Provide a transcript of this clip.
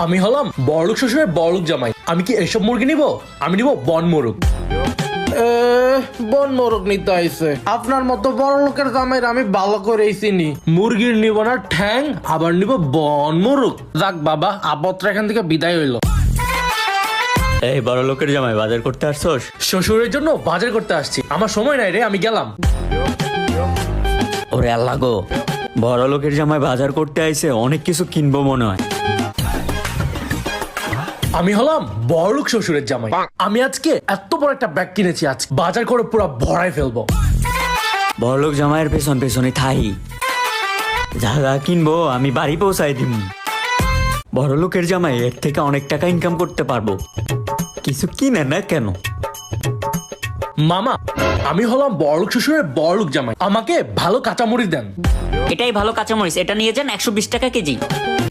আমি হলাম বড়লোক শ্বশুরের বড়লোক জামাই। আমি কি এসব মুরগি নিব? আমি নিব বন মোরগ। বন মোরগ নিতে আইছে। আপনার মতো বড় লোকের জামাই আমি ভালো করেই চিনি। মুরগির নিব না ঠ্যাং, আবার নিব বন মোরগ। যাক বাবা, আপত্র এখান থেকে বিদায় হইলো। এই বড় লোকের জামাই বাজার করতে আসছস? শ্বশুরের জন্য বাজার করতে আসছি, আমার সময় নাই রে, আমি গেলাম। ওরে আল্লাহ গো, বড় লোকের জামাই বাজার করতে আইছে, অনেক কিছু কিনবো মনে হয়। আমি হলাম বড়লোক শ্বশুরের জামাই। আমি আজকে এত বড় একটা ব্যাগ কিনেছি, আজ বাজার করে পুরো ভরাই ফেলবো। বড় লোক জামাইয়ের পেছন পেছনে থাই, যা যা কিনবো আমি বাড়ি পৌঁছাই দিব। বড় লোকের জামাই এর থেকে অনেক টাকা ইনকাম করতে পারবো, কিছু কিনে না কেন? মামা, আমি হলাম বড়লোক শ্বশুরের বড়লোক জামাই, আমাকে ভালো কাঁচামরিচ দেন। এটাই ভালো কাঁচামরিচ, এটা নিয়ে যান 120 টাকা কেজি।